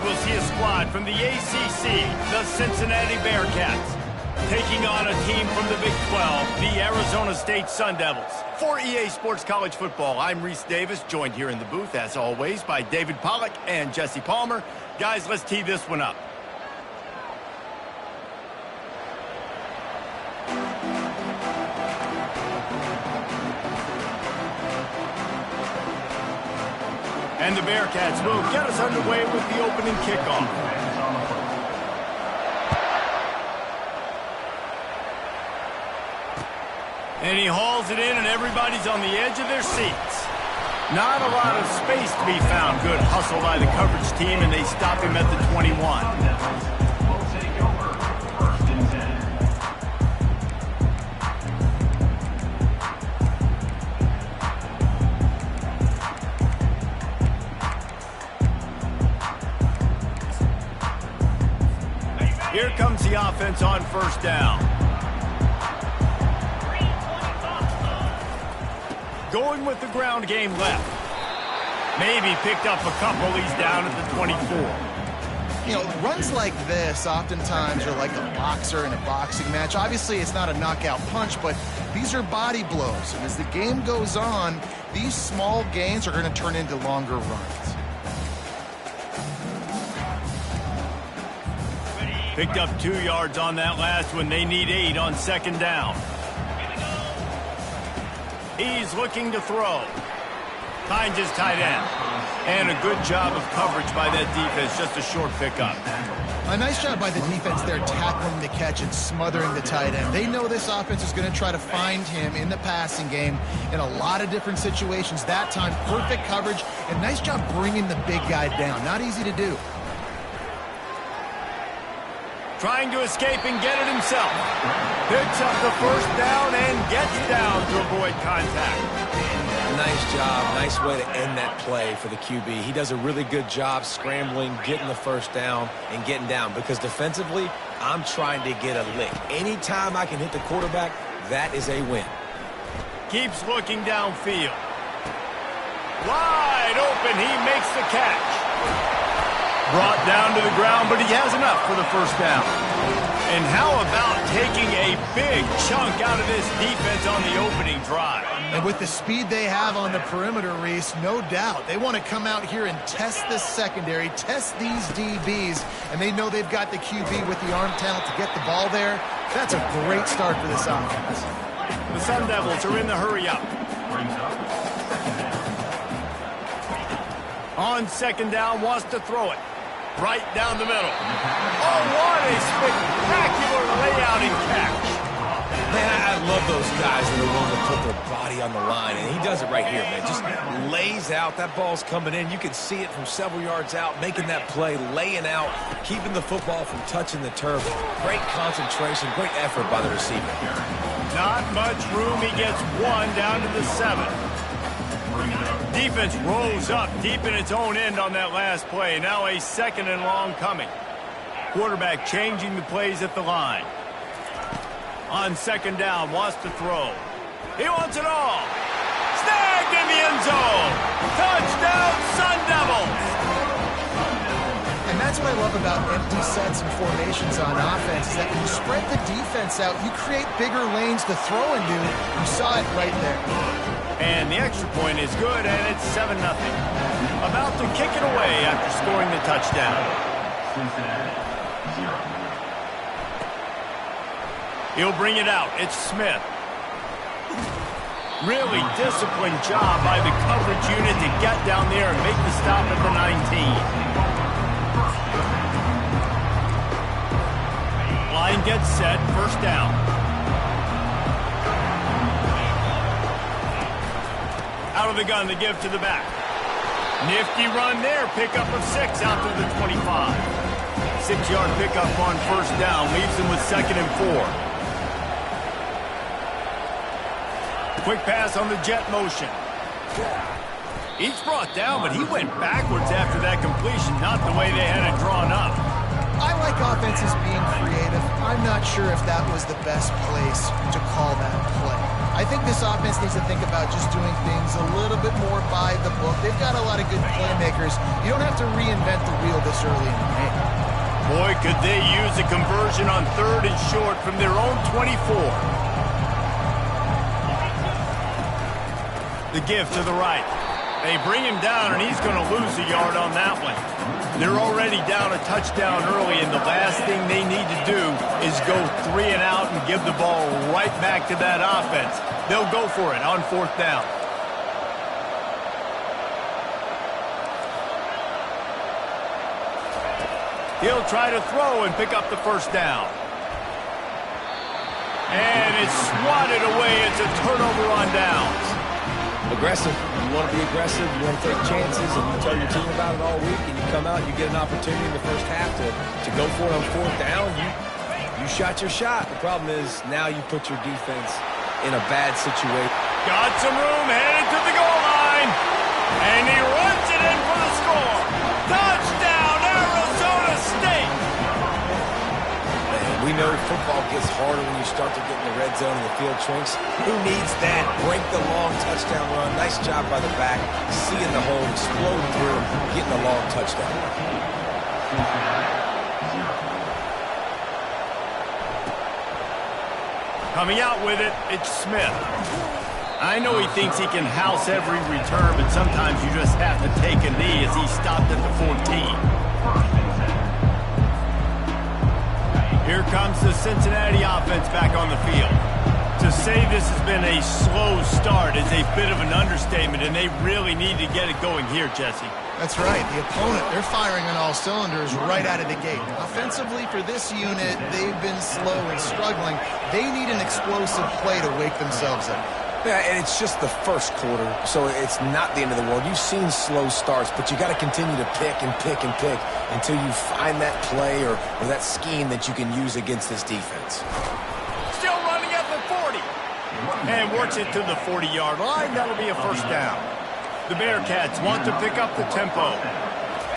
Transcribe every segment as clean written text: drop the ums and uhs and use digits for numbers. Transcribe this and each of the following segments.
we'll see a squad from the ACC, the Cincinnati Bearcats, taking on a team from the Big 12, the Arizona State Sun Devils. For EA Sports College Football, I'm Reese Davis, joined here in the booth, as always, by David Pollack and Jesse Palmer. Guys, let's tee this one up. And the Bearcats will get us underway with the opening kickoff. And he hauls it in, and everybody's on the edge of their seats. Not a lot of space to be found. Good hustle by the coverage team, and they stop him at the 21. Here comes the offense on first down. Going with the ground game left. Maybe picked up a couple. He's down at the 24. You know, runs like this oftentimes are like a boxer in a boxing match. Obviously, it's not a knockout punch, but these are body blows. And as the game goes on, these small gains are going to turn into longer runs. Picked up 2 yards on that last one. They need 8 on second down. He's looking to throw. Finds his tight end. And a good job of coverage by that defense. Just a short pickup. A nice job by the defense there, tackling the catch and smothering the tight end. They know this offense is going to try to find him in the passing game in a lot of different situations. That time, perfect coverage, and nice job bringing the big guy down. Not easy to do. Trying to escape and get it himself. Picks up the first down and gets down to avoid contact. Nice job. Nice way to end that play for the QB. He does a really good job scrambling, getting the first down, and getting down. Because defensively, I'm trying to get a lick. Anytime I can hit the quarterback, that is a win. Keeps looking downfield. Wide open. He makes the catch. Brought down to the ground, but he has enough for the first down. And how about taking a big chunk out of this defense on the opening drive? And with the speed they have on the perimeter, Reese, no doubt, they want to come out here and test this secondary, test these DBs, and they know they've got the QB with the arm talent to get the ball there. That's a great start for this offense. The Sun Devils are in the hurry-up. On second down, wants to throw it. Right down the middle. Oh, what a spectacular layout and catch. Man, I love those guys that are willing to put their body on the line, and he does it right here, man. Just lays out. That ball's coming in. You can see it from several yards out, making that play, laying out, keeping the football from touching the turf. Great concentration, great effort by the receiver. Not much room. He gets one down to the 7. Defense rolls up deep in its own end on that last play. Now a second and long coming. Quarterback changing the plays at the line. On second down, wants to throw. He wants it all. Snagged in the end zone. Touchdown, Sun Devils. And that's what I love about empty sets and formations on offense, is that when you spread the defense out, you create bigger lanes to throw into. You saw it right there. And the extra point is good, and it's 7-0. About to kick it away after scoring the touchdown. He'll bring it out. It's Smith. Really disciplined job by the coverage unit to get down there and make the stop at the 19. Line gets set, first down. Out of the gun to give to the back. Nifty run there. Pickup of 6 out to the 25. 6-yard pickup on first down. Leaves him with 2nd and 4. Quick pass on the jet motion. He's brought down, but he went backwards after that completion. Not the way they had it drawn up. I like offenses being creative. I'm not sure if that was the best place to call that play. I think this offense needs to think about just doing things a little bit more by the book. They've got a lot of good playmakers. You don't have to reinvent the wheel this early in the game. Boy, could they use a conversion on 3rd and short from their own 24. The give to the right. They bring him down, and he's going to lose a yard on that one. They're already down a touchdown early, and the last thing they need to do is go 3 and out and give the ball right back to that offense. They'll go for it on 4th down. He'll try to throw and pick up the 1st down. And it's swatted away. It's a turnover on downs. Aggressive. You want to be aggressive. You want to take chances, and you tell your team about it all week, and you come out and you get an opportunity in the first half to go for it on 4th down. You shot your shot. The problem is now you put your defense in a bad situation. Got some room, headed to the goal line. And he runs it in for the score. Touchdown, Arizona State. Man, we know football gets harder when you start to get in the red zone and the field shrinks. Who needs that? Break the long touchdown run. Nice job by the back. Seeing the hole, explode through, getting a long touchdown. Coming out with it, it's Smith. I know he thinks he can house every return, but sometimes you just have to take a knee as he stopped at the 14. Here comes the Cincinnati offense back on the field. To say this has been a slow start is a bit of an understatement, and they really need to get it going here, Jesse. That's right. The opponent, they're firing on all cylinders right out of the gate. Offensively, for this unit, they've been slow and struggling. They need an explosive play to wake themselves up. Yeah, and it's just the first quarter, so it's not the end of the world. You've seen slow starts, but you got to continue to pick and pick and pick until you find that play or that scheme that you can use against this defense. Still running at the 40. And works it to the 40-yard line. That'll be a 1st down. The Bearcats want to pick up the tempo.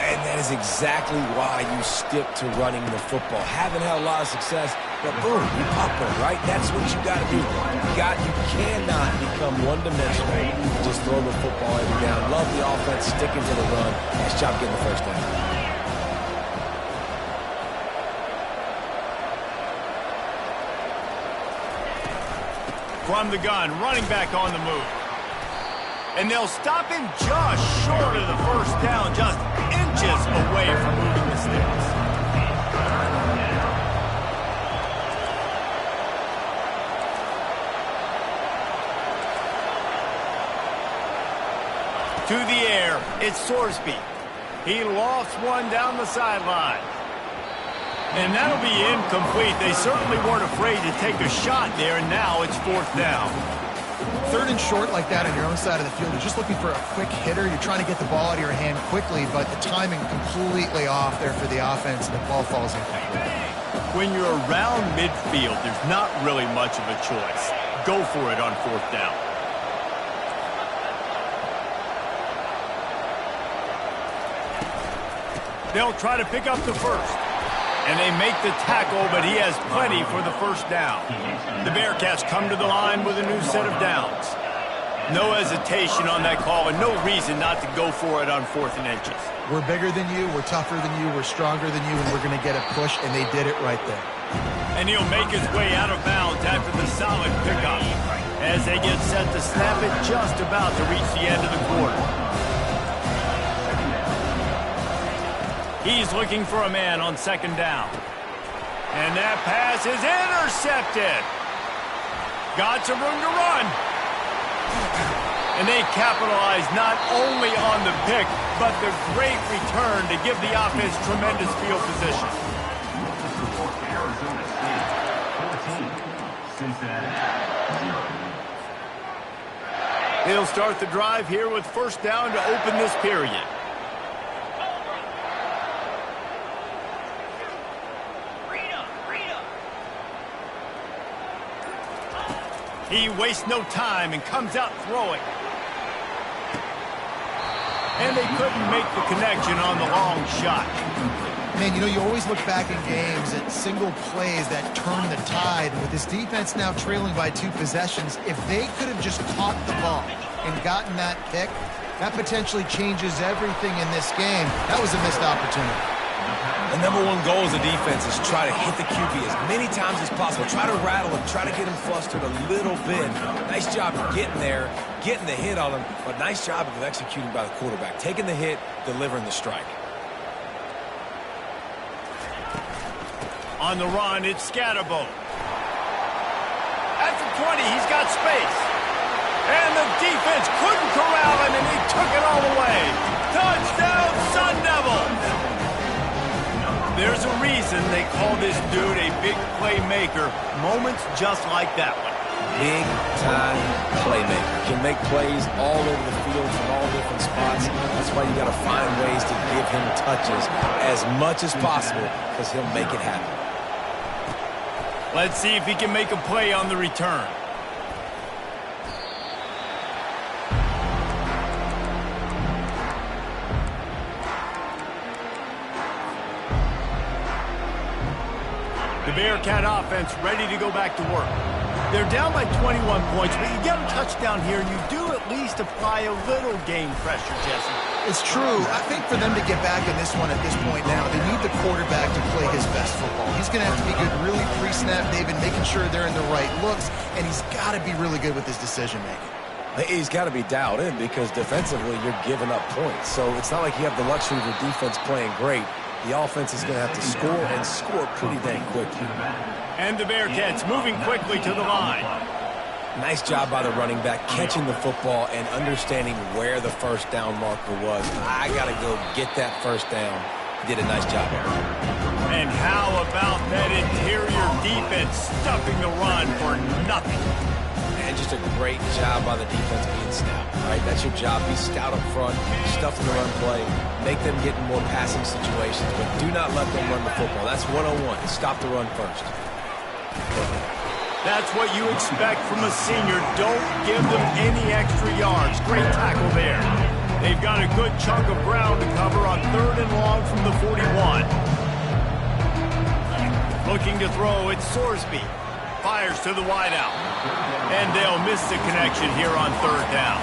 And that is exactly why you stick to running the football. Haven't had a lot of success, but boom, you pop one, right? That's what you got to do. You cannot become one-dimensional. Just throw the football every down. Love the offense, sticking to the run. Nice job getting the 1st down. From the gun, running back on the move. And they'll stop him just short of the 1st down, just inches away from moving the sticks. To the air, it's Sorsby. He lost one down the sideline. And that'll be incomplete. They certainly weren't afraid to take a shot there, and now it's 4th down. 3rd and short like that on your own side of the field, you're just looking for a quick hitter. You're trying to get the ball out of your hand quickly, but the timing completely off there for the offense, and the ball falls incomplete. When you're around midfield, there's not really much of a choice. Go for it on 4th down. They'll try to pick up the 1st. And they make the tackle, but he has plenty for the 1st down. The Bearcats come to the line with a new set of downs. No hesitation on that call, and no reason not to go for it on 4th and inches. We're bigger than you, we're tougher than you, we're stronger than you, and we're going to get a push, and they did it right there. And he'll make his way out of bounds after the solid pickup as they get set to snap it just about to reach the end of the quarter. He's looking for a man on 2nd down. And that pass is intercepted. Got some room to run. And they capitalize not only on the pick, but the great return to give the offense tremendous field position. He'll start the drive here with 1st down to open this period. He wastes no time and comes out throwing. And they couldn't make the connection on the long shot. Man, you know, you always look back in games at single plays that turn the tide. With this defense now trailing by 2 possessions, if they could have just caught the ball and gotten that pick, that potentially changes everything in this game. That was a missed opportunity. The number one goal as a defense is try to hit the QB as many times as possible. Try to rattle him, try to get him flustered a little bit. Nice job of getting there, getting the hit on him, but nice job of executing by the quarterback. Taking the hit, delivering the strike. On the run, it's Scatterbo. At the 20, he's got space. And the defense couldn't corral him, and he took it all the way. Touchdown, Sun Devils! There's a reason they call this dude a big playmaker. Moments just like that one. Big-time playmaker. Can make plays all over the field from all different spots. That's why you got to find ways to give him touches as much as possible, because he'll make it happen. Let's see if he can make a play on the return. The Bearcat offense ready to go back to work. They're down by 21 points, but you get a touchdown here, and you do at least apply a little game pressure, Jesse. It's true. I think for them to get back in this one at this point now, they need the quarterback to play his best football. He's going to have to be good really pre-snap, David, making sure they're in the right looks, and he's got to be really good with his decision-making. He's got to be dialed in because defensively you're giving up points. So it's not like you have the luxury of your defense playing great. The offense is going to have to score and score pretty dang quickly. And the Bearcats moving quickly to the line. Nice job by the running back catching the football and understanding where the first down marker was. I got to go get that first down. He did a nice job of it. And how about that interior defense stuffing the run for nothing? And just a great job by the defense being stout. All right, that's your job. Be stout up front, stuff the run play, make them get in more passing situations, but do not let them run the football. That's 101. Stop the run first. That's what you expect from a senior. Don't give them any extra yards. Great tackle there. They've got a good chunk of ground to cover on 3rd and long from the 41. Looking to throw, it's Sorsby. Fires to the wideout. And they'll miss the connection here on 3rd down.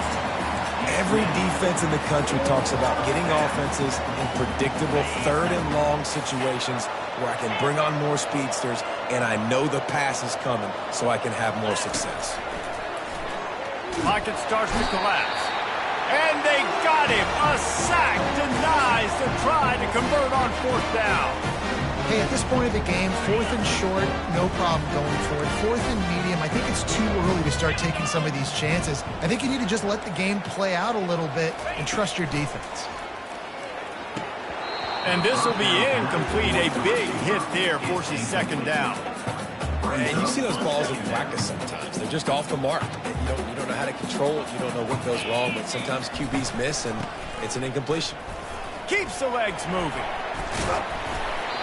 Every defense in the country talks about getting offenses in predictable 3rd and long situations where I can bring on more speedsters and I know the pass is coming so I can have more success. Pocket starts to collapse. And they got him. A sack denies the try to convert on 4th down. Hey, at this point of the game, 4th and short, no problem going for it. 4th and medium, I think it's too early to start taking some of these chances. I think you need to just let the game play out a little bit and trust your defense. And this will be incomplete. A big hit there forces 2nd down. And you see those balls in practice sometimes. They're just off the mark. You don't know how to control it. You don't know what goes wrong, but sometimes QBs miss, and it's an incompletion. Keeps the legs moving.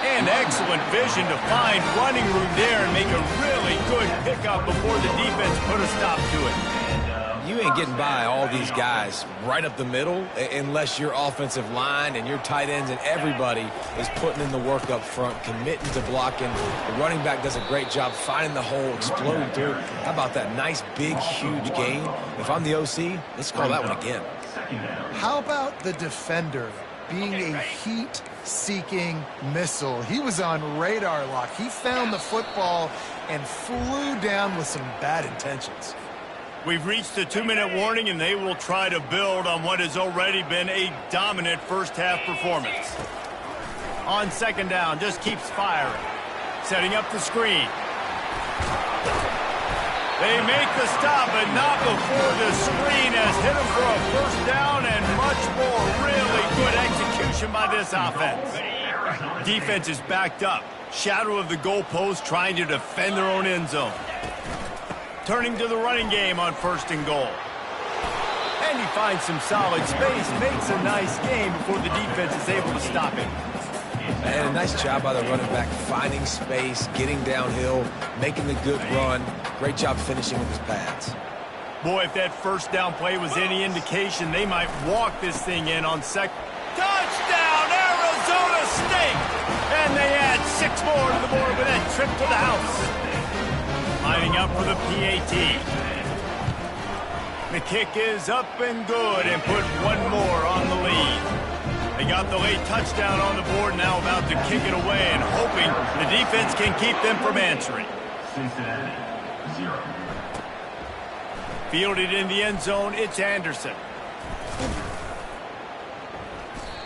And excellent vision to find running room there and make a really good pickup before the defense put a stop to it. You ain't getting by all these guys right up the middle unless your offensive line and your tight ends and everybody is putting in the work up front, committing to blocking. The running back does a great job finding the hole, exploding through. How about that nice, big, huge gain? If I'm the OC, let's call that one again. How about the defender being a heat-seeking missile? He was on radar lock. He found the football and flew down with some bad intentions. We've reached the 2-minute warning, and they will try to build on what has already been a dominant first-half performance. On 2nd down, just keeps firing. Setting up the screen. They make the stop, but not before the screen has hit them for a 1st down and much more. Really good execution by this offense. Defense is backed up. Shadow of the goalpost trying to defend their own end zone. Turning to the running game on 1st and goal. And he finds some solid space, makes a nice game before the defense is able to stop him. And a nice job by the running back, finding space, getting downhill, making the good run. Great job finishing with his pads. Boy, if that 1st down play was any indication, they might walk this thing in on 2nd. Touchdown, Arizona State! trip to the house. Lining up for the PAT. The kick is up and good and put one more on the lead. They got the late touchdown on the board, now about to kick it away and hoping the defense can keep them from answering. Cincinnati, 0. Fielded in the end zone, it's Anderson.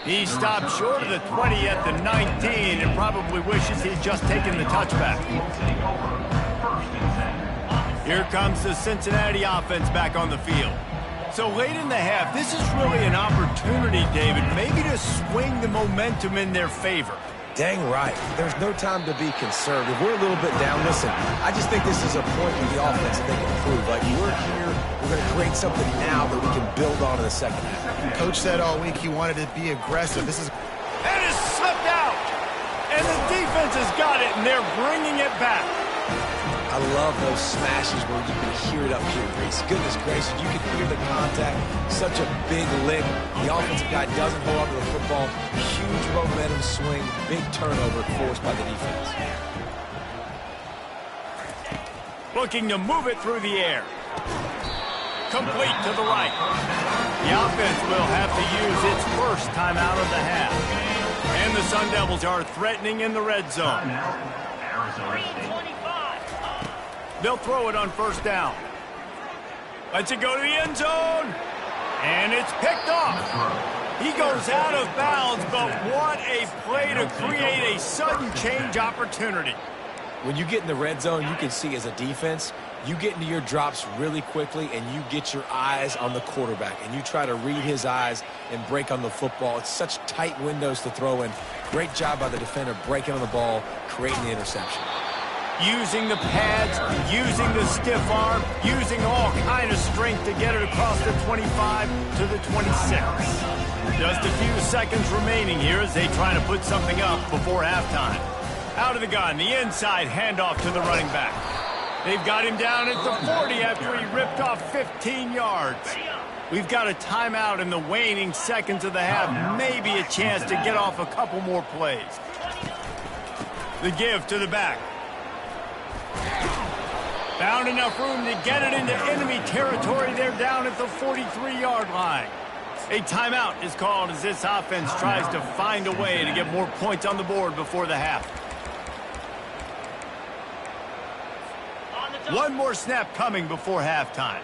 He stopped short of the 20 at the 19 and probably wishes he'd just taken the touchback. Here comes the Cincinnati offense back on the field. So late in the half, this is really an opportunity, David, maybe to swing the momentum in their favor. Dang right. There's no time to be conservative. We're a little bit down. Listen, I just think this is a point with the offense that they can improve. Like, we're here, we're going to create something now that we can build on in the second half. Coach said all week he wanted to be aggressive. This is... And it's slipped out. And the defense has got it, and they're bringing it back. I love those smashes where you can hear it up here, Reese. Goodness gracious, you can hear the contact. Such a big lick. The offensive guy doesn't hold on to the football. Huge momentum swing. Big turnover forced by the defense. Looking to move it through the air. Complete to the right. The offense will have to use its first timeout of the half. And the Sun Devils are threatening in the red zone. Arizona State. They'll throw it on first down. Lets it go to the end zone. And it's picked off. He goes out of bounds, but what a play to create a sudden change opportunity. When you get in the red zone, you can see as a defense, you get into your drops really quickly and you get your eyes on the quarterback and you try to read his eyes and break on the football. It's such tight windows to throw in. Great job by the defender breaking on the ball, creating the interception. Using the pads, using the stiff arm, using all kind of strength to get it across the 25 to the 26. Just a few seconds remaining here as they try to put something up before halftime. Out of the gun, the inside handoff to the running back. They've got him down at the 40 after he ripped off 15 yards. We've got a timeout in the waning seconds of the half, maybe a chance to get off a couple more plays. The give to the back. Found enough room to get it into enemy territory. They're down at the 43-yard line. A timeout is called as this offense tries to find a way to get more points on the board before the half. One more snap coming before halftime.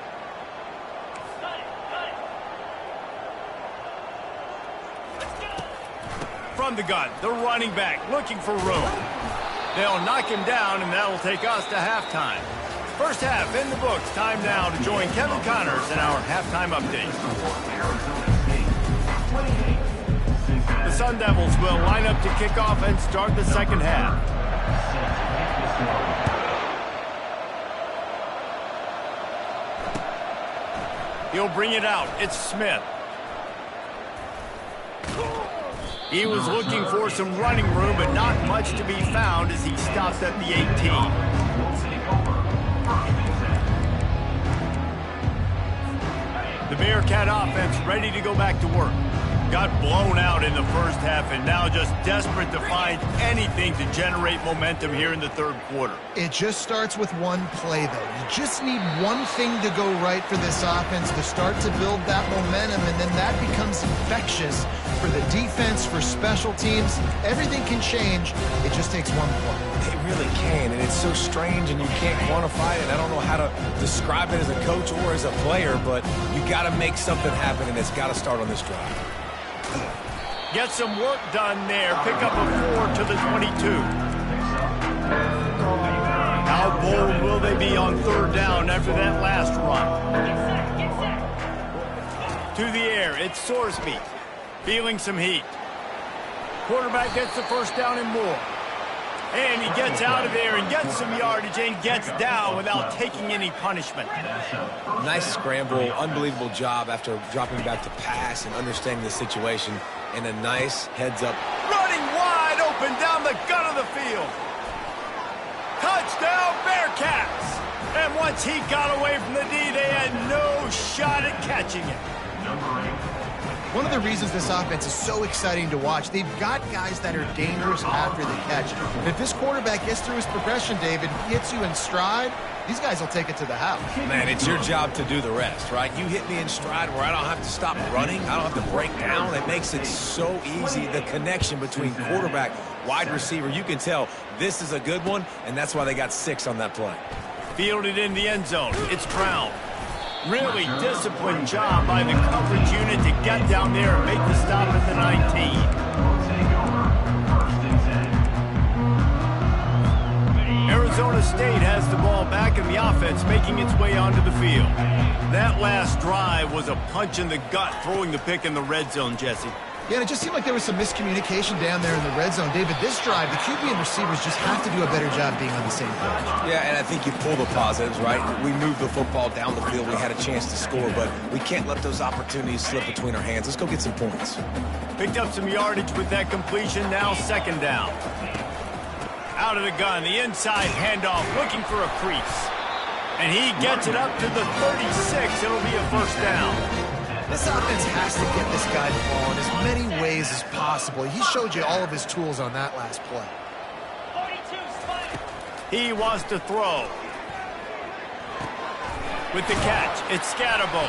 From the gun, the running back looking for room. They'll knock him down, and that'll take us to halftime. First half in the books. Time now to join Kevin Connors in our halftime update. The Sun Devils will line up to kick off and start the second half. He'll bring it out. It's Smith. He was looking for some running room, but not much to be found as he stops at the 18. The Bearcat offense ready to go back to work. Got blown out in the first half and now just desperate to find anything to generate momentum here in the third quarter. It just starts with one play, though. You just need one thing to go right for this offense to start to build that momentum, and then that becomes infectious for the defense, for special teams. Everything can change. It just takes one play. It really can, and it's so strange, and you can't quantify it. I don't know how to describe it as a coach or as a player, but you got to make something happen, and it's got to start on this drive. Get some work done there. Pick up a 4 to the 22. How bold will they be on third down after that last run? To the air, it's Sorsby. Feeling some heat. Quarterback gets the first down and more. And he gets out of there and gets some yardage and gets down without taking any punishment. Nice scramble, unbelievable job after dropping back to pass and understanding the situation, and a nice heads-up. Running wide open down the gut of the field. Touchdown, Bearcats! And once he got away from the D, they had no shot at catching it. One of the reasons this offense is so exciting to watch, they've got guys that are dangerous after the catch. And if this quarterback gets through his progression, David, hits you in stride, these guys will take it to the house. Man, it's your job to do the rest, right? You hit me in stride where I don't have to stop running. I don't have to break down. It makes it so easy, the connection between quarterback, wide receiver. You can tell this is a good one, and that's why they got 6 on that play. Fielded in the end zone. It's Brown. Really disciplined job by the coverage unit to get down there and make the stop at the 19. Arizona State has the ball back in the offense, making its way onto the field. That last drive was a punch in the gut, throwing the pick in the red zone, Jesse. Yeah, and it just seemed like there was some miscommunication down there in the red zone. David, this drive, the QB and receivers just have to do a better job being on the same page. Yeah, and I think you pull the positives, right? We moved the football down the field. We had a chance to score, but we can't let those opportunities slip between our hands. Let's go get some points. Picked up some yardage with that completion. Now 2nd down. Out of the gun, the inside handoff, looking for a crease. And he gets it up to the 36. It'll be a 1st down. This offense has to get this guy the ball in as many ways as possible. He showed you all of his tools on that last play. He wants to throw. With the catch, it's Scatterbo.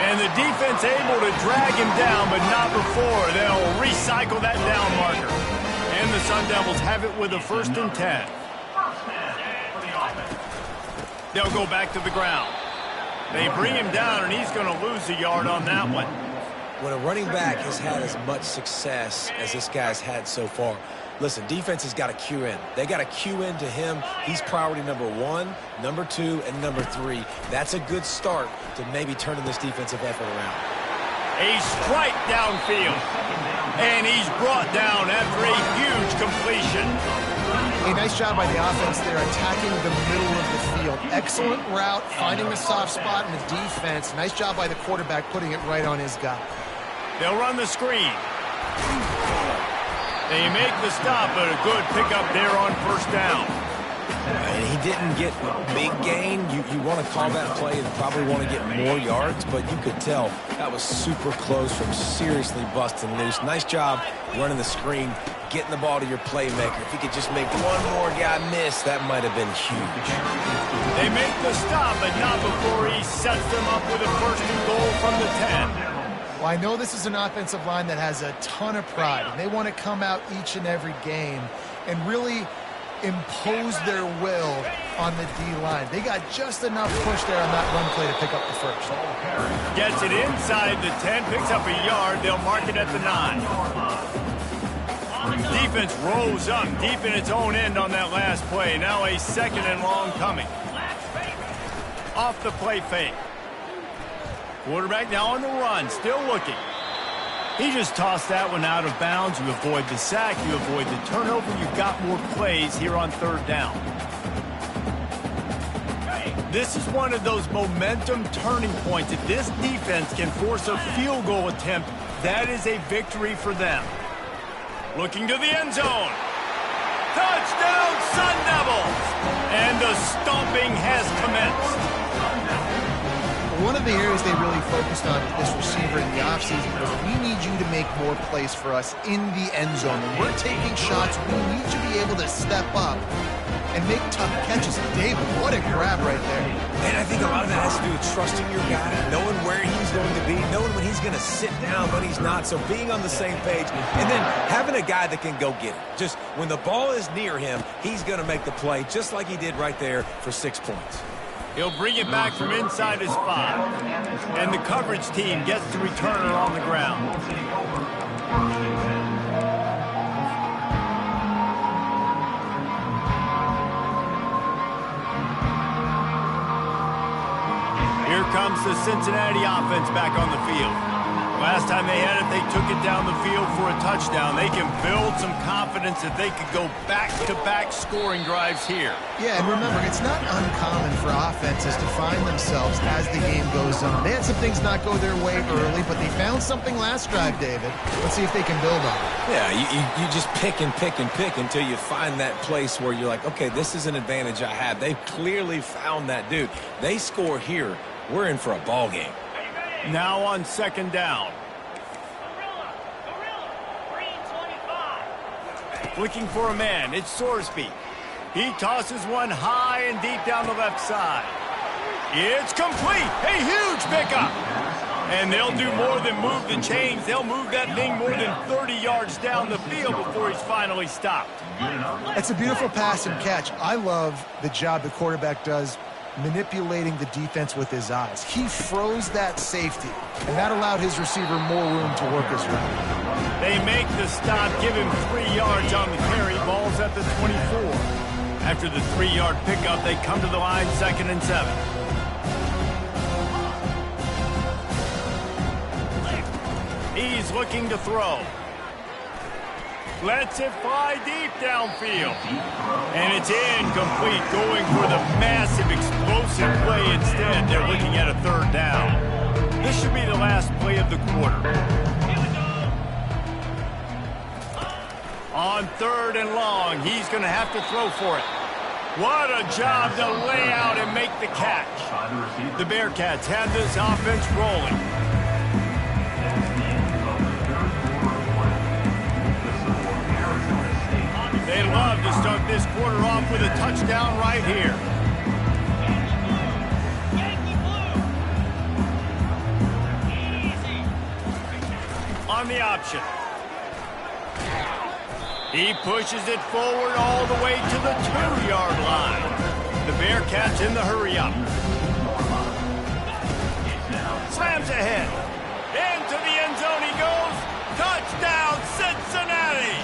And the defense able to drag him down, but not before. They'll recycle that down marker. And the Sun Devils have it with a 1st and 10. They'll go back to the ground. They bring him down, and he's going to lose a yard on that one. When a running back has had as much success as this guy's had so far, listen, defense has got to cue in. They got to cue in to him. He's priority number 1, number 2, and number 3. That's a good start to maybe turning this defensive effort around. A strike downfield. And he's brought down after a huge completion. A nice job by the offense there, attacking the middle of the field. Excellent route, finding the soft spot in the defense. Nice job by the quarterback, putting it right on his guy. They'll run the screen. They make the stop, but a good pickup there on 1st down. And he didn't get a big gain. You want to call that play and probably want to get more yards, but you could tell that was super close from seriously busting loose. Nice job running the screen, getting the ball to your playmaker. If he could just make one more guy miss, that might have been huge. They make the stop, but not before he sets them up with a 1st and goal from the 10. Well, I know this is an offensive line that has a ton of pride, and they want to come out each and every game and really impose their will on the D-line. They got just enough push there on that run play to pick up the 1st. Gets it inside the 10, picks up a yard. They'll mark it at the 9. Defense rose up deep in its own end on that last play. Now a 2nd and long coming. Off the play fake. Quarterback now on the run, still looking. He just tossed that one out of bounds. You avoid the sack, you avoid the turnover. You've got more plays here on 3rd down. This is one of those momentum turning points. If this defense can force a field goal attempt, that is a victory for them. Looking to the end zone. Touchdown, Sun Devils! And the stomping has commenced. One of the areas they really focused on with this receiver in the offseason was we need you to make more plays for us in the end zone. When we're taking shots, we need you to be able to step up and make tough catches. David, what a grab right there. And I think a lot of that has to do with trusting your guy, knowing where he's going to be, knowing when he's going to sit down, when he's not. So being on the same page, and then having a guy that can go get it. Just when the ball is near him, he's going to make the play, just like he did right there for 6 points. He'll bring it back from inside his 5. And the coverage team gets the returner on the ground. Here comes the Cincinnati offense back on the field. Last time they had it, they took it down the field for a touchdown. They can build some confidence that they could go back-to-back scoring drives here. Yeah, and remember, it's not uncommon for offenses to find themselves as the game goes on. They had some things not go their way early, but they found something last drive, David. Let's see if they can build on it. Yeah, you just pick and pick and pick until you find that place where you're like, okay, this is an advantage I have. They've clearly found that dude. They score here, we're in for a ball game. Now on 2nd down. looking for a man. It's Sorsby. He tosses one high and deep down the left side. It's complete. A huge pickup. And they'll do more than move the chains. They'll move that thing more than 30 yards down the field before he's finally stopped. It's a beautiful pass and catch. I love the job the quarterback does manipulating the defense with his eyes. He froze that safety, and that allowed his receiver more room to work his route. They make the stop, give him 3 yards on the carry. Ball's at the 24. After the 3-yard pickup, they come to the line, 2nd and 7. He's looking to throw. Lets it fly deep downfield. And it's incomplete, going for the massive explosive play instead. They're looking at a 3rd down. This should be the last play of the quarter. On 3rd and long, he's going to have to throw for it. What a job to lay out and make the catch. The Bearcats have this offense rolling. They love to start this quarter off with a touchdown right here. On the option. He pushes it forward all the way to the 2-yard line. The Bearcats in the hurry-up. Slams ahead. Into the end zone he goes. Touchdown, Cincinnati!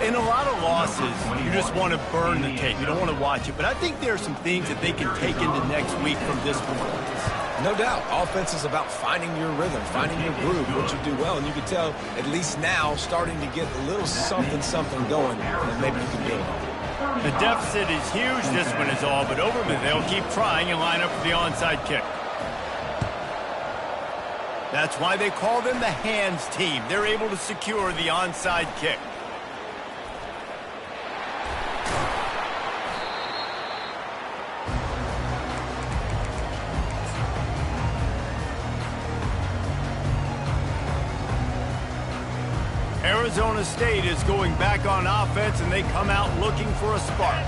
In a lot of losses, you just want to burn the tape. You don't want to watch it. But I think there are some things that they can take into next week from this performance. No doubt. Offense is about finding your rhythm, finding your groove, what you do well. And you can tell, at least now, starting to get a little something going that maybe you can build on. The deficit is huge. This one is all but over, but they'll keep trying and line up for the onside kick. That's why they call them the hands team. They're able to secure the onside kick. Arizona State is going back on offense, and they come out looking for a spark.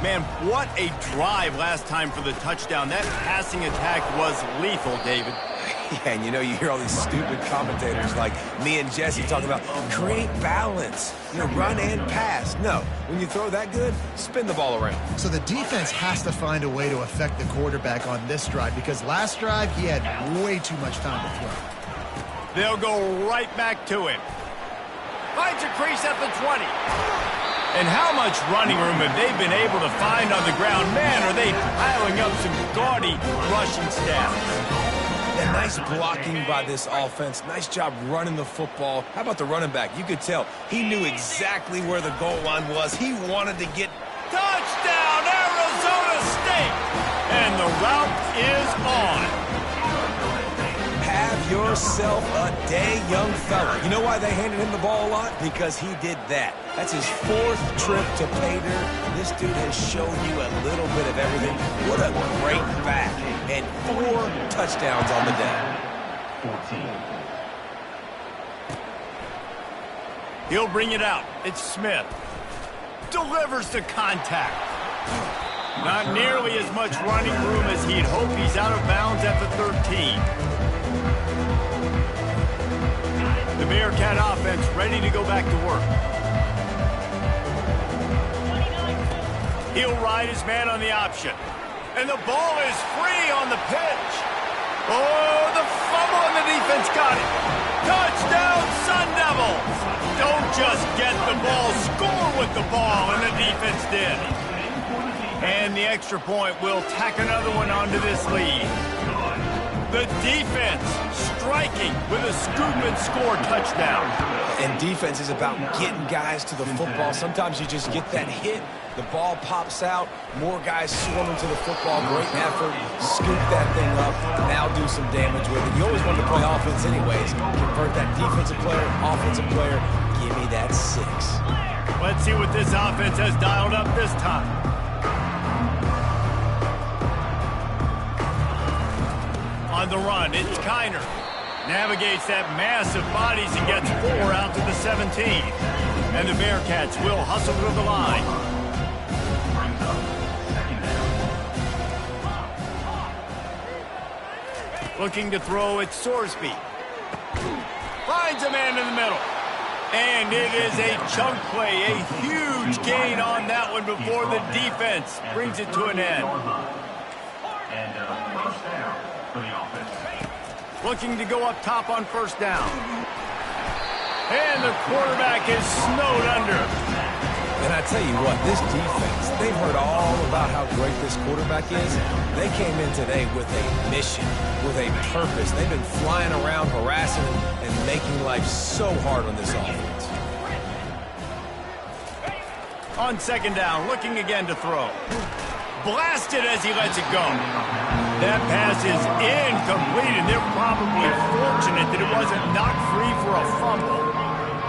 Man, what a drive last time for the touchdown. That passing attack was lethal, David. Yeah, and you know, you hear all these stupid commentators like me and Jesse talking about create balance, run and pass. No, when you throw that good, spin the ball around. So the defense has to find a way to affect the quarterback on this drive, because last drive he had way too much time to throw. They'll go right back to him. Finds a crease at the 20. And how much running room have they been able to find on the ground? Man, are they piling up some gaudy rushing stats. Yeah, nice blocking by this offense. Nice job running the football. How about the running back? You could tell he knew exactly where the goal line was. He wanted to get... Touchdown, Arizona State! And the route is on. Have yourself a day, young fella. You know why they handed him the ball a lot? Because he did that. That's his 4th trip to pay dirt. This dude has shown you a little bit of everything. What a great back. And 4 touchdowns on the day. 14. He'll bring it out. It's Smith. Delivers the contact. Not nearly as much running room as he'd hoped. He's out of bounds at the 13. The Bearcat offense ready to go back to work. He'll ride his man on the option. And the ball is free on the pitch. Oh, the fumble and the defense got it. Touchdown, Sun Devils. Don't just get the ball, score with the ball, and the defense did. And the extra point will tack another one onto this lead. The defense striking with a scoop and score touchdown. And defense is about getting guys to the football. Sometimes you just get that hit, the ball pops out, more guys swarming to the football. Great effort, scoop that thing up, now do some damage with it. You always want to play offense anyways. Convert that defensive player, offensive player. Give me that 6. Let's see what this offense has dialed up this time. On the run, it's Kiner. Navigates that mass of bodies and gets 4 out to the 17. And the Bearcats will hustle to the line. Brings up second down. Looking to throw it, Sorsby. Finds a man in the middle. And it is a chunk play, a huge gain on that one before the defense brings it to an end. And first down for the offense. Looking to go up top on first down. And the quarterback is snowed under. And I tell you what, this defense, they've heard all about how great this quarterback is. They came in today with a mission, with a purpose. They've been flying around, harassing him, and making life so hard on this offense. On second down, looking again to throw. Blasted as he lets it go. That pass is incomplete, and they're probably fortunate that it wasn't knocked free for a fumble.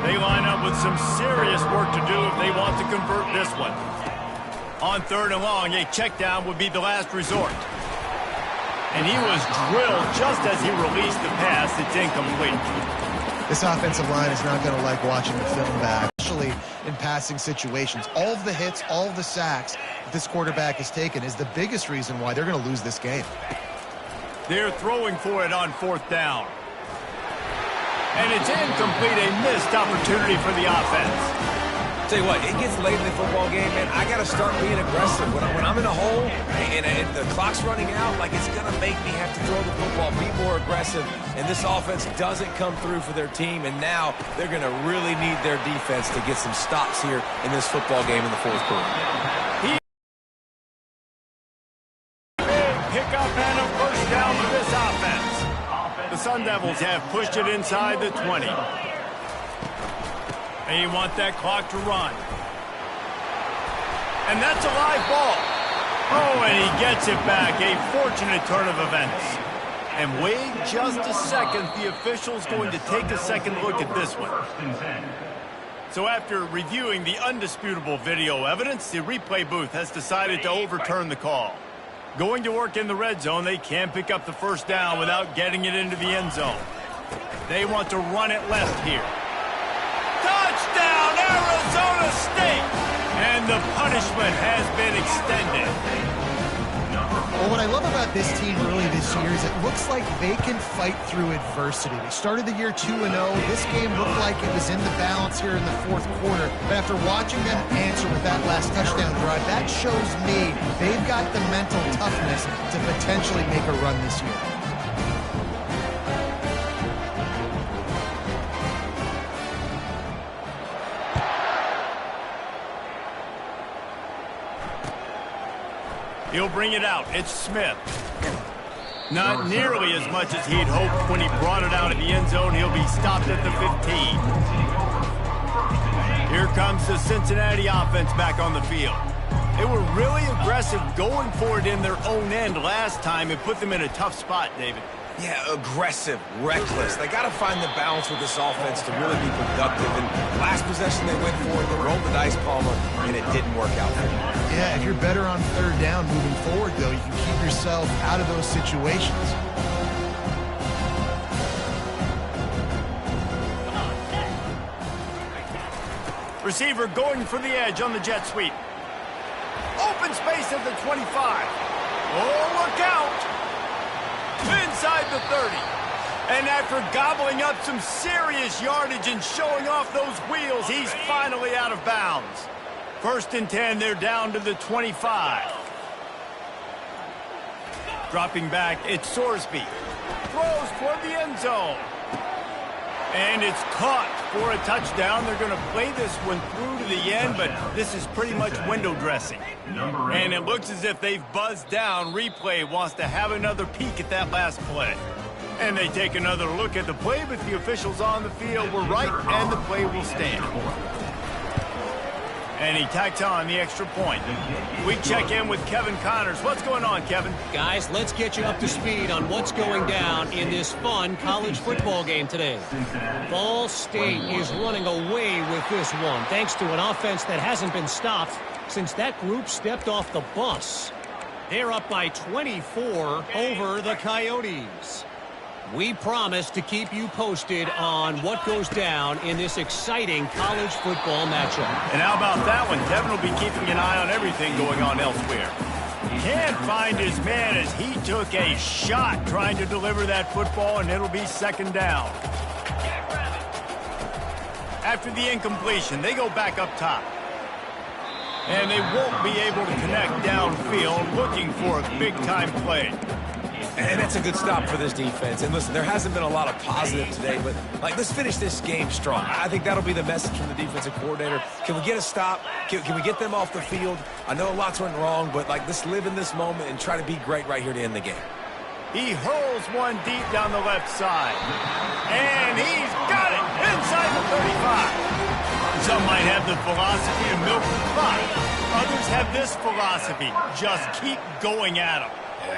They line up with some serious work to do if they want to convert this one. On third and long, a check down would be the last resort. And he was drilled just as he released the pass. It's incomplete. This offensive line is not going to like watching the film back, especially in passing situations. All of the hits, all of the sacks that this quarterback has taken is the biggest reason why they're going to lose this game. They're throwing for it on fourth down. And it's incomplete, a missed opportunity for the offense. Tell you what, it gets late in the football game, man. I got to start being aggressive. When I'm in a hole and the clock's running out, like it's going to make me have to throw the football, be more aggressive. And this offense doesn't come through for their team, and now they're going to really need their defense to get some stops here in this football game in the fourth quarter. Big pickup and a first down for this offense. The Sun Devils have pushed it inside the 20. They want that clock to run. And that's a live ball. Oh, and he gets it back. A fortunate turn of events. And wait just a second. The official's going to take a second look at this one. So after reviewing the undisputable video evidence, the replay booth has decided to overturn the call. Going to work in the red zone, they can't pick up the first down without getting it into the end zone. They want to run it left here. Touchdown, Arizona State! And the punishment has been extended. Well, what I love about this team early this year is it looks like they can fight through adversity. They started the year 2-0. This game looked like it was in the balance here in the fourth quarter. But after watching them answer with that last touchdown drive, that shows me they've got the mental toughness to potentially make a run this year. He'll bring it out. It's Smith. Not nearly as much as he'd hoped when he brought it out of the end zone. He'll be stopped at the 15. Here comes the Cincinnati offense back on the field. They were really aggressive going for it in their own end last time and put them in a tough spot, David. Yeah, aggressive, reckless. They got to find the balance with this offense to really be productive. And last possession they went for it, they rolled the dice, Palmer, and it didn't work out for them. Yeah, if you're better on third down moving forward, though, you can keep yourself out of those situations. Receiver going for the edge on the jet sweep. Open space at the 25. Oh, look out! Inside the 30. And after gobbling up some serious yardage and showing off those wheels, he's finally out of bounds. First and 10, they're down to the 25. Dropping back, it's Sorsby. Throws toward the end zone. And it's caught for a touchdown. They're going to play this one through to the end, but this is pretty much window dressing. And it looks as if they've buzzed down. Replay wants to have another peek at that last play. And they take another look at the play, but the officials on the field were right, and the play will stand. And he tacks on the extra point. We check in with Kevin Connors. What's going on, Kevin? Guys, let's get you up to speed on what's going down in this fun college football game today. Ball State is running away with this one, thanks to an offense that hasn't been stopped since that group stepped off the bus. They're up by 24 over the Coyotes. We promise to keep you posted on what goes down in this exciting college football matchup. And how about that one? Devin will be keeping an eye on everything going on elsewhere. Can't find his man as he took a shot trying to deliver that football, and it'll be second down. After the incompletion, they go back up top. And they won't be able to connect downfield, looking for a big-time play. And that's a good stop for this defense. And listen, there hasn't been a lot of positive today, but let's finish this game strong. I think that'll be the message from the defensive coordinator. Can we get a stop? Can we get them off the field? I know lots went wrong, but let's live in this moment and try to be great right here to end the game. He hurls one deep down the left side. And he's got it inside the 35. Some might have the philosophy to milk the clock. Others have this philosophy: just keep going at them.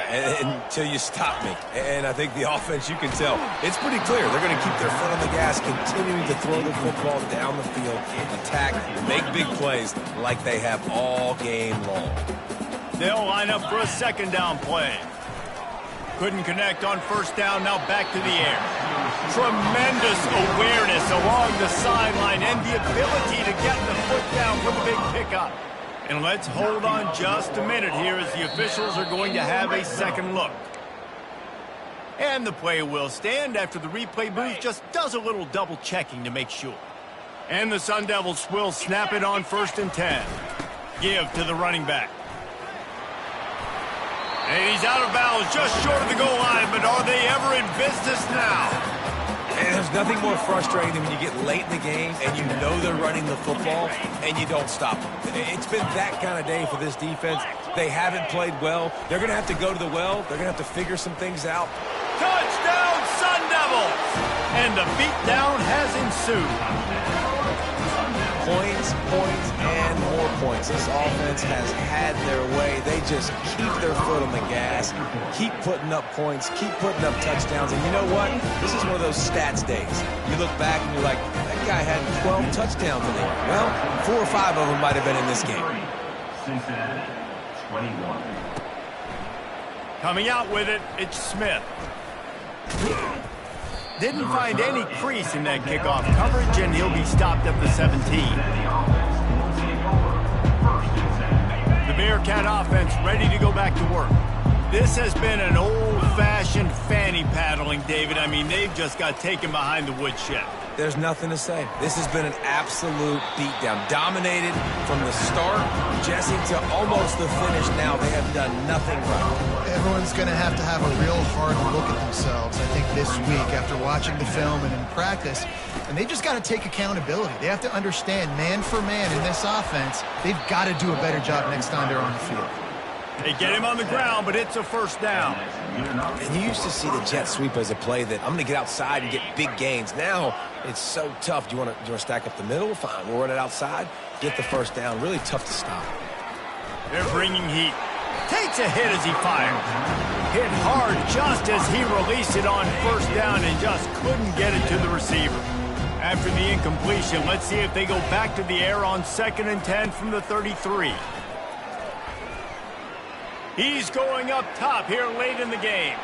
Until you stop me. And I think the offense, you can tell, it's pretty clear. They're going to keep their foot on the gas, continuing to throw the football down the field, attack, make big plays like they have all game long. They'll line up for a second down play. Couldn't connect on first down, now back to the air. Tremendous awareness along the sideline and the ability to get the foot down for the big pickup. And let's hold on just a minute here as the officials are going to have a second look. And the play will stand after the replay booth just does a little double checking to make sure. And the Sun Devils will snap it on 1st and 10. Give to the running back. And he's out of bounds just short of the goal line, but are they ever in business now? And there's nothing more frustrating than when you get late in the game and you know they're running the football and you don't stop them. It's been that kind of day for this defense. They haven't played well. They're going to have to go to the well. They're going to have to figure some things out. Touchdown, Sun Devils! And the beatdown has ensued. Points, and more points. This offense has had their way. They just keep their foot on the gas, keep putting up points, keep putting up touchdowns. And you know what? This is one of those stats days. You look back and you're like, that guy had 12 touchdowns today. Well, 4 or 5 of them might have been in this game. Cincinnati, 21. Coming out with it, it's Smith. Didn't find any crease in that kickoff coverage, and he'll be stopped at the 17. The Bearcat offense ready to go back to work. This has been an old-fashioned fanny paddling, David. I mean, they've just got taken behind the woodshed. There's nothing to say. This has been an absolute beatdown. Dominated from the start, Jesse, to almost the finish now. They have done nothing right. Everyone's going to have a real hard look at themselves, I think, this week after watching the film and in practice. And they just got to take accountability. They have to understand, man for man in this offense, they've got to do a better job next time they're on the field. They get him on the ground, but it's a first down. And you used to see the jet sweep as a play that I'm going to get outside and get big gains. Now it's so tough. Do you want to stack up the middle? Fine. We'll run it outside. Get the first down. Really tough to stop. They're bringing heat. Takes a hit as he fires. Hit hard just as he released it on first down and just couldn't get it to the receiver. After the incompletion, let's see if they go back to the air on 2nd and 10 from the 33. He's going up top here late in the game.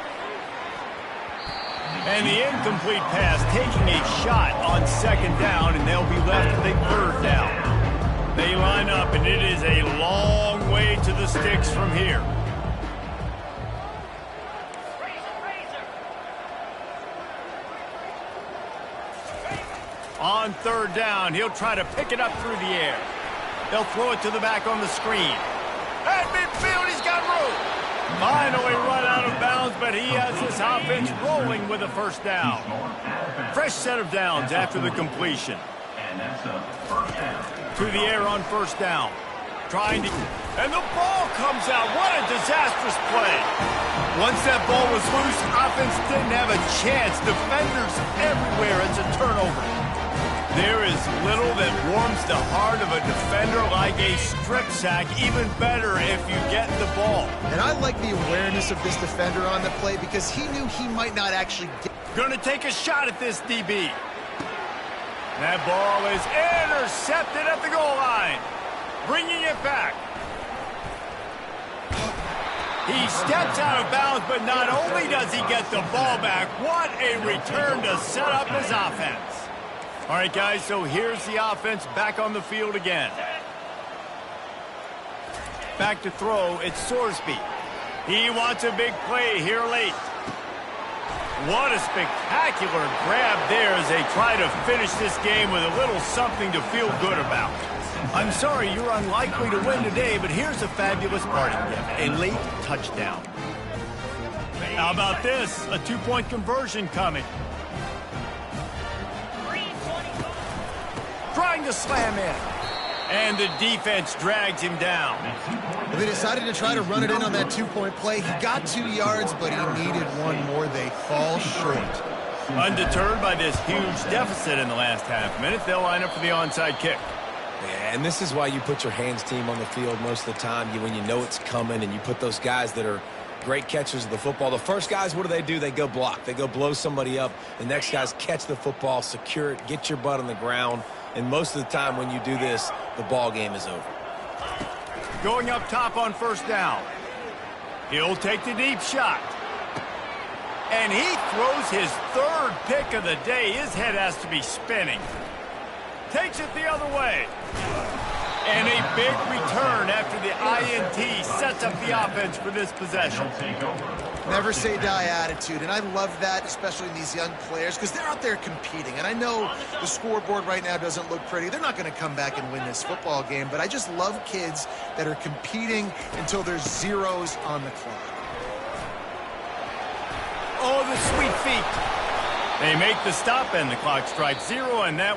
And the incomplete pass taking a shot on 2nd down, and they'll be left with a 3rd down. They line up, and it is a long way to the sticks from here. On 3rd down, he'll try to pick it up through the air. They'll throw it to the back on the screen. At midfield, he's got room. Finally run out of bounds, but he has this offense rolling with a first down. Fresh set of downs after the completion. And that's a first down. To the air on first down. Trying to... And the ball comes out. What a disastrous play. Once that ball was loose, offense didn't have a chance. Defenders everywhere. It's a turnover. There is little that warms the heart of a defender like a strip sack. Even better if you get the ball. And I like the awareness of this defender on the play because he knew he might not actually get... Gonna take a shot at this DB. That ball is intercepted at the goal line. Bringing it back. He steps out of bounds, but not only does he get the ball back, what a return to set up his offense. All right, guys, so here's the offense back on the field again. Back to throw, it's Sorsby. He wants a big play here late. What a spectacular grab there as they try to finish this game with a little something to feel good about. I'm sorry you're unlikely to win today, but here's a fabulous parting gift, a late touchdown. How about this? A two-point conversion coming. Trying to slam in. And the defense drags him down. Well, they decided to try to run it in on that two-point play. He got 2 yards, but he needed one more. They fall short. Undeterred by this huge deficit in the last half minute, they'll line up for the onside kick. Yeah, and this is why you put your hands team on the field most of the time when you know it's coming, and you put those guys that are great catchers of the football. The first guys, what do? They go block. They go blow somebody up. The next guys catch the football, secure it, get your butt on the ground. And most of the time when you do this, the ball game is over. Going up top on first down. He'll take the deep shot. And he throws his third pick of the day. His head has to be spinning. Takes it the other way. And a big return after the INT sets up the offense for this possession. Never say die attitude, and I love that, especially in these young players, because they're out there competing. And I know the scoreboard right now doesn't look pretty. They're not going to come back and win this football game, but I just love kids that are competing until there's zeros on the clock. Oh, the sweet feet. They make the stop, and the clock strikes 0, and that